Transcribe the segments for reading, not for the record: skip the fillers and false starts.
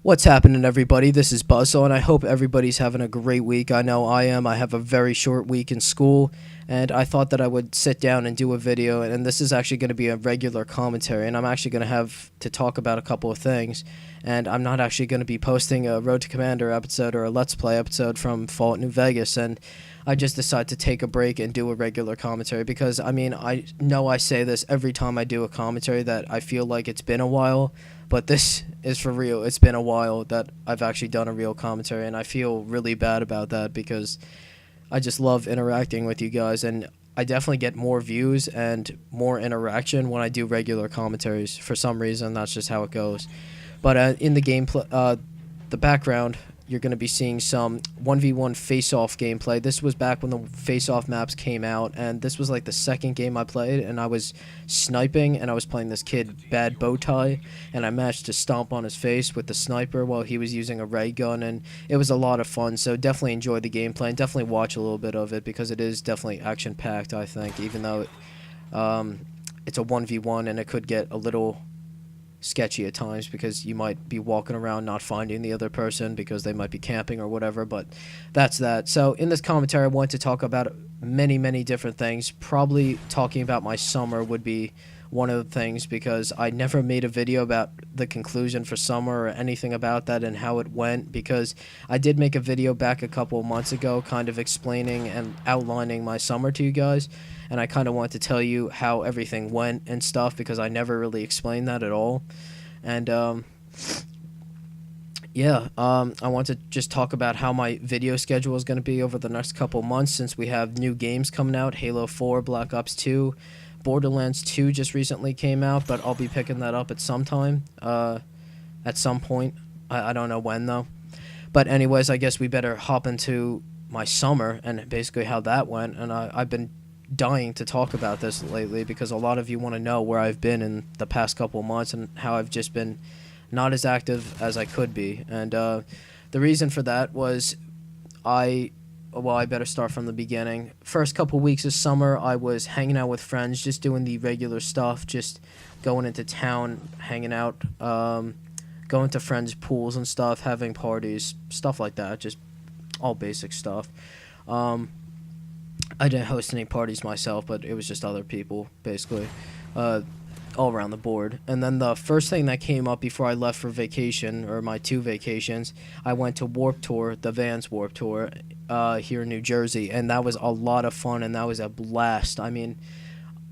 What's happening, everybody? This is Buzzsaw, and I hope everybody's having a great week. I know I am. I have a very short week in school, and I thought that I would sit down and do a video, and this is actually going to be a regular commentary, and I'm actually going to have to talk about a couple of things, and I'm not actually going to be posting a Road to Commander episode or a Let's Play episode from Fallout New Vegas, and I just decided to take a break and do a regular commentary because, I mean, I know I say this every time I do a commentary that I feel like it's been a while, but this is for real. It's been a while that I've actually done a real commentary, and I feel really bad about that because I just love interacting with you guys, and I definitely get more views and more interaction when I do regular commentaries. For some reason, that's just how it goes. But in the gameplay, the background, you're going to be seeing some 1v1 face-off gameplay. This was back when the face-off maps came out, and this was like the second game I played, and I was sniping, and I was playing this kid, Bad Bowtie, and I managed to stomp on his face with the sniper while he was using a ray gun, and it was a lot of fun, so definitely enjoy the gameplay, and definitely watch a little bit of it, because it is definitely action-packed, I think, even though it's a 1v1, and it could get a little sketchy at times because you might be walking around not finding the other person because they might be camping or whatever, but that's that. So in this commentary, I want to talk about many different things. Probably talking about my summer would be one of the things because I never made a video about the conclusion for summer or anything about that and how it went, because I did make a video back a couple of months ago kind of explaining and outlining my summer to you guys, and I kind of want to tell you how everything went and stuff because I never really explained that at all. And I want to just talk about how my video schedule is going to be over the next couple months since we have new games coming out. Halo 4, Black Ops 2, Borderlands 2 just recently came out, but I'll be picking that up at some time, at some point. I don't know when, though. But anyways, I guess we better hop into my summer and basically how that went. And I've been dying to talk about this lately because a lot of you want to know where I've been in the past couple of months and how I've just been not as active as I could be. And the reason for that was I better start from the beginning. First couple weeks of summer, I was hanging out with friends, just doing the regular stuff, just going into town, hanging out, going to friends' pools and stuff, having parties, stuff like that, just all basic stuff. I didn't host any parties myself, but it was just other people, basically, all around the board. And then the first thing that came up before I left for vacation, or my 2 vacations, I went to Warped Tour, the Vans Warped Tour, here in New Jersey, and that was a lot of fun, and that was a blast. I mean,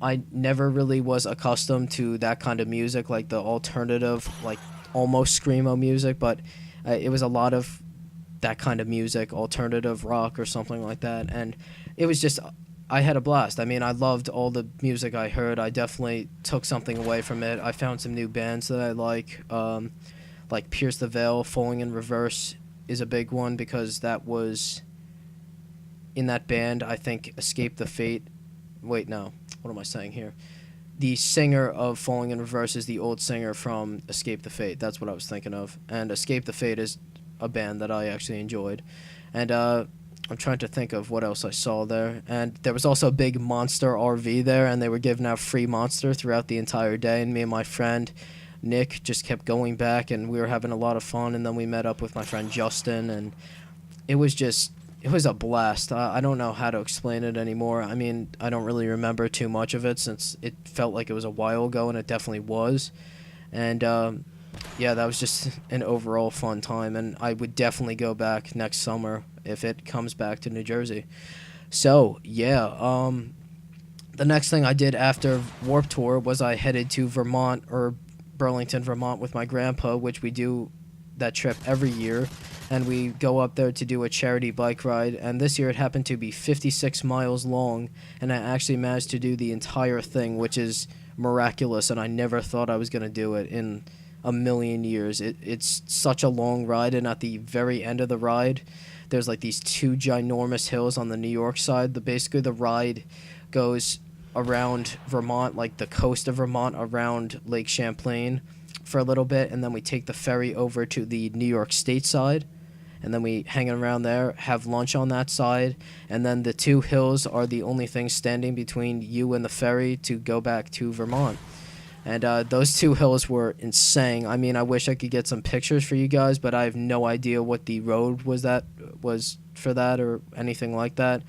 I never really was accustomed to that kind of music, like the alternative, like almost screamo music, but it was a lot of that kind of music, alternative rock or something like that, and it was just, I had a blast. I mean, I loved all the music I heard. I definitely took something away from it. I found some new bands that I like Pierce the Veil, Falling in Reverse is a big one because that was, in that band, I think Escape the Fate, wait, no, what am I saying here? The singer of Falling in Reverse is the old singer from Escape the Fate. That's what I was thinking of. And Escape the Fate is a band that I actually enjoyed. And I'm trying to think of what else I saw there. And there was also a big Monster RV there, and they were giving out free Monster throughout the entire day. And me and my friend Nick just kept going back, and we were having a lot of fun. And then we met up with my friend Justin, and it was a blast. I don't know how to explain it anymore. I mean, I don't really remember too much of it since it felt like it was a while ago, and it definitely was. And yeah, that was just an overall fun time, and I would definitely go back next summer if it comes back to New Jersey. So, yeah, the next thing I did after Warped Tour was I headed to Vermont, or Burlington, Vermont with my grandpa, which we do that trip every year, and we go up there to do a charity bike ride, and this year it happened to be 56 miles long, and I actually managed to do the entire thing, which is miraculous, and I never thought I was going to do it in a million years. It's such a long ride, and at the very end of the ride, there's like these 2 ginormous hills on the New York side. Basically, the ride goes around Vermont, like the coast of Vermont, around Lake Champlain for a little bit, and then we take the ferry over to the New York State side, and then we hang around there, have lunch on that side, and then the 2 hills are the only thing standing between you and the ferry to go back to Vermont. And those two hills were insane. I mean, I wish I could get some pictures for you guys, but I have no idea what the road was for that or anything like that.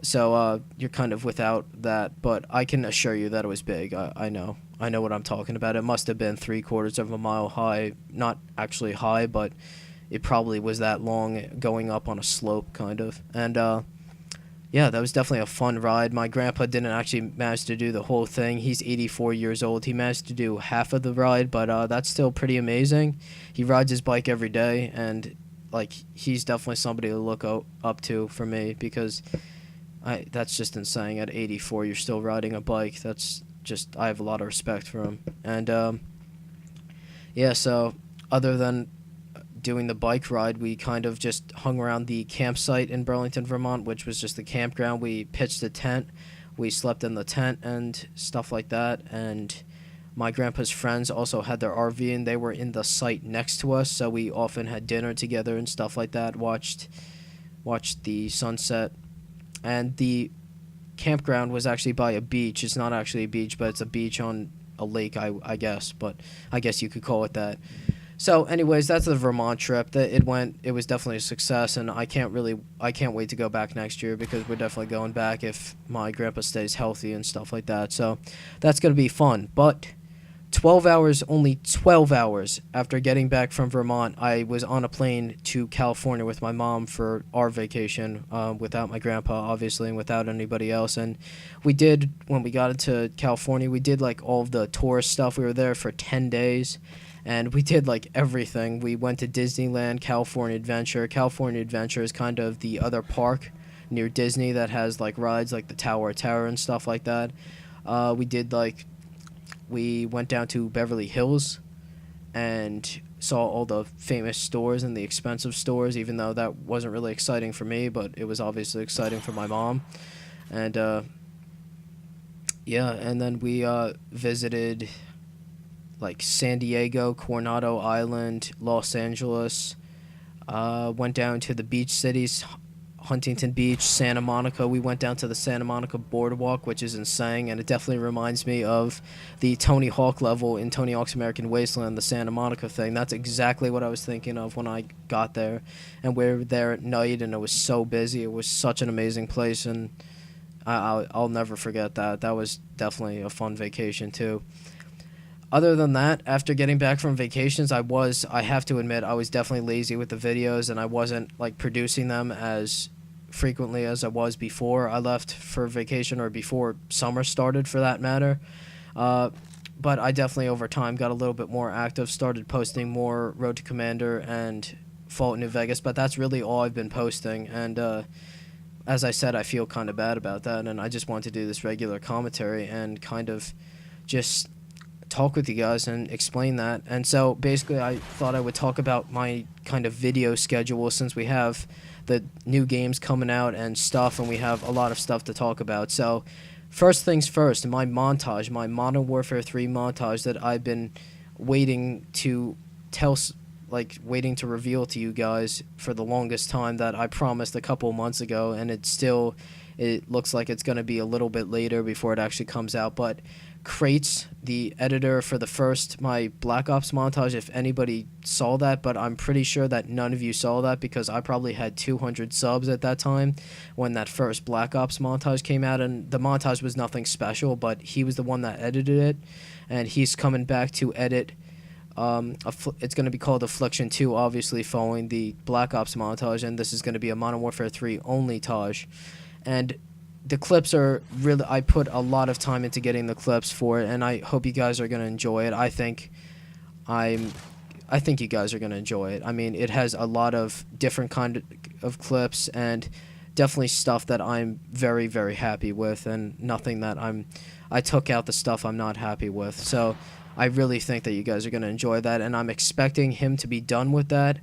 So you're kind of without that, but I can assure you that it was big. I know. I know what I'm talking about. It must have been 3/4 of a mile high. Not actually high, but it probably was that long going up on a slope, kind of. And yeah, that was definitely a fun ride. My grandpa didn't actually manage to do the whole thing. He's 84 years old. He managed to do half of the ride, but that's still pretty amazing. He rides his bike every day, and like he's definitely somebody to look up to for me because that's just insane. At 84, you're still riding a bike. That's just I have a lot of respect for him. And yeah, so other than doing the bike ride, we kind of just hung around the campsite in Burlington, Vermont, which was just the campground. We pitched a tent, we slept in the tent and stuff like that. And my grandpa's friends also had their RV, and they were in the site next to us, so we often had dinner together and stuff like that. Watched the sunset, and the campground was actually by a beach. It's not actually a beach, but it's a beach on a lake, I guess. But I guess you could call it that. So, anyways, that's the Vermont trip. It was definitely a success, and I can't wait to go back next year because we're definitely going back if my grandpa stays healthy and stuff like that. So, that's gonna be fun. But 12 hours, only 12 hours after getting back from Vermont, I was on a plane to California with my mom for our vacation, without my grandpa, obviously, and without anybody else. And when we got into California, we did like all of the tourist stuff. We were there for 10 days. And we did like everything. We went to Disneyland, California Adventure. California Adventure is kind of the other park near Disney that has like rides like the Tower of Terror and stuff like that. We went down to Beverly Hills and saw all the famous stores and the expensive stores, even though that wasn't really exciting for me, but it was obviously exciting for my mom. And yeah, and then we visited like San Diego, Coronado Island, Los Angeles. Went down to the beach cities, Huntington Beach, Santa Monica. We went down to the Santa Monica Boardwalk, which is insane, and it definitely reminds me of the Tony Hawk level in Tony Hawk's American Wasteland, the Santa Monica thing. That's exactly what I was thinking of when I got there. And we were there at night, and it was so busy. It was such an amazing place, and I'll never forget that. That was definitely a fun vacation, too. Other than that, after getting back from vacations, I have to admit, I was definitely lazy with the videos, and I wasn't like producing them as frequently as I was before I left for vacation or before summer started for that matter. But I definitely over time got a little bit more active, started posting more Road to Commander and Fallout New Vegas, but that's really all I've been posting. And as I said, I feel kind of bad about that, and I just want to do this regular commentary and kind of just talk with you guys and explain that. And so basically I thought I would talk about my kind of video schedule since we have the new games coming out and stuff, and we have a lot of stuff to talk about. So first things first, my montage, my Modern Warfare 3 montage that I've been waiting to waiting to reveal to you guys for the longest time, that I promised a couple months ago, and it looks like it's going to be a little bit later before it actually comes out. But Crates, the editor for my Black Ops montage, if anybody saw that, but I'm pretty sure that none of you saw that because I probably had 200 subs at that time when that first Black Ops montage came out, and the montage was nothing special, but he was the one that edited it, and he's coming back to edit. It's going to be called Affliction 2, obviously following the Black Ops montage, and this is going to be a Modern Warfare 3 only tage. And the clips are really, I put a lot of time into getting the clips for it, and I hope you guys are going to enjoy it. I think you guys are going to enjoy it. I mean, it has a lot of different kind of clips and definitely stuff that I'm very, very happy with, and nothing that I took out the stuff I'm not happy with. So I really think that you guys are going to enjoy that, and I'm expecting him to be done with that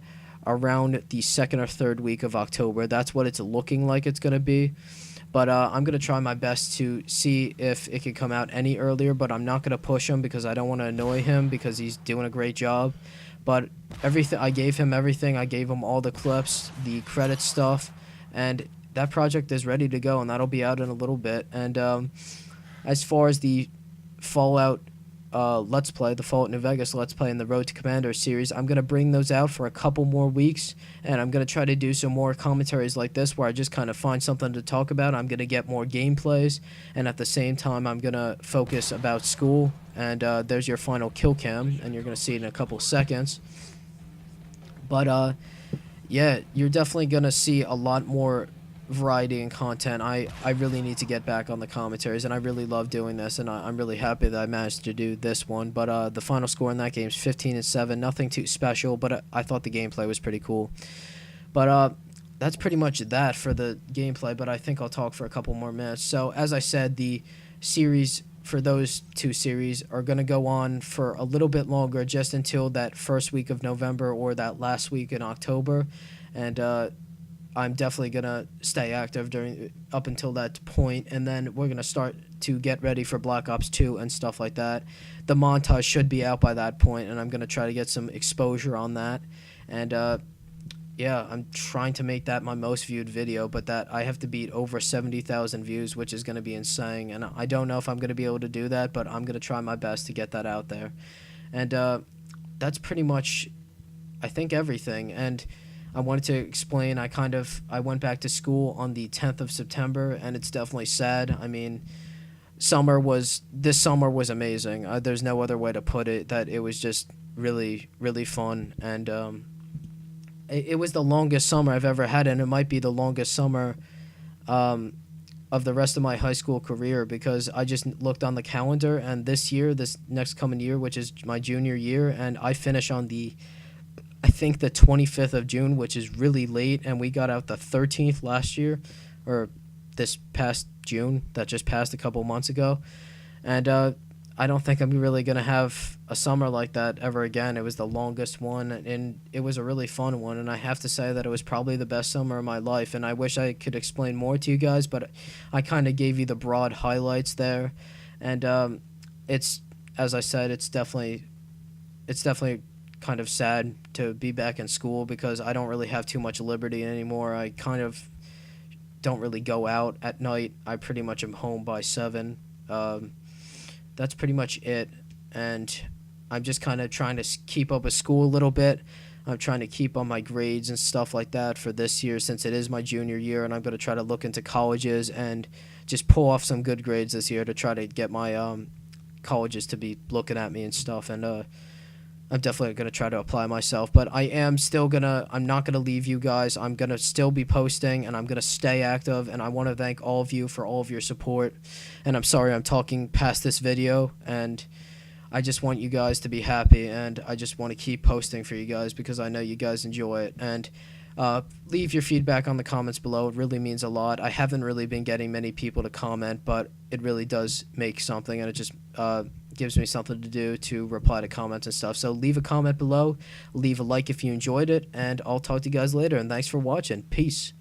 around the second or third week of October. That's what it's looking like it's going to be. But I'm going to try my best to see if it can come out any earlier, but I'm not going to push him because I don't want to annoy him because he's doing a great job. But I gave him everything. I gave him all the clips, the credit stuff, and that project is ready to go, and that'll be out in a little bit. And as far as the Fallout Let's Play, the Fallout New Vegas Let's Play, and the Road to Commander series. I'm going to bring those out for a couple more weeks, and I'm going to try to do some more commentaries like this where I just kind of find something to talk about. I'm going to get more gameplays, and at the same time, I'm going to focus about school. And there's your final kill cam, and you're going to see it in a couple seconds. But, yeah, you're definitely going to see a lot more variety and content. I really need to get back on the commentaries, and I really love doing this, and I'm really happy that I managed to do this one. But the final score in that game is 15-7, nothing too special, but I thought the gameplay was pretty cool. But that's pretty much that for the gameplay, but I think I'll talk for a couple more minutes. So as I said, the series for those two series are going to go on for a little bit longer, just until that first week of November or that last week in October. And I'm definitely going to stay active up until that point, and then we're going to start to get ready for Black Ops 2 and stuff like that. The montage should be out by that point, and I'm going to try to get some exposure on that. And yeah, I'm trying to make that my most viewed video, but that I have to beat over 70,000 views, which is going to be insane. And I don't know if I'm going to be able to do that, but I'm going to try my best to get that out there. And that's pretty much, I think, everything. And I wanted to explain, I went back to school on the 10th of September, and it's definitely sad. I mean, this summer was amazing. There's no other way to put it, that it was just really, really fun. And it was the longest summer I've ever had, and it might be the longest summer of the rest of my high school career, because I just looked on the calendar, and this next coming year, which is my junior year, and I finish on I think the 25th of June, which is really late, and we got out the 13th last year, or this past June, that just passed a couple months ago. And I don't think I'm really going to have a summer like that ever again. It was the longest one, and it was a really fun one, and I have to say that it was probably the best summer of my life, and I wish I could explain more to you guys, but I kind of gave you the broad highlights there. And it's, as I said, it's definitely kind of sad to be back in school, because I don't really have too much liberty anymore. I kind of don't really go out at night. I pretty much am home by 7. That's pretty much it, and I'm just kind of trying to keep up with school a little bit. I'm trying to keep on my grades and stuff like that for this year, since it is my junior year, and I'm going to try to look into colleges and just pull off some good grades this year to try to get my colleges to be looking at me and stuff. And I'm definitely going to try to apply myself, but I'm not going to leave you guys. I'm going to still be posting, and I'm going to stay active, and I want to thank all of you for all of your support. And I'm sorry I'm talking past this video, and I just want you guys to be happy, and I just want to keep posting for you guys, because I know you guys enjoy it. And leave your feedback on the comments below. It really means a lot. I haven't really been getting many people to comment, but it really does make something, and it just gives me something to do to reply to comments and stuff. So leave a comment below, leave a like if you enjoyed it, and I'll talk to you guys later, and thanks for watching. Peace.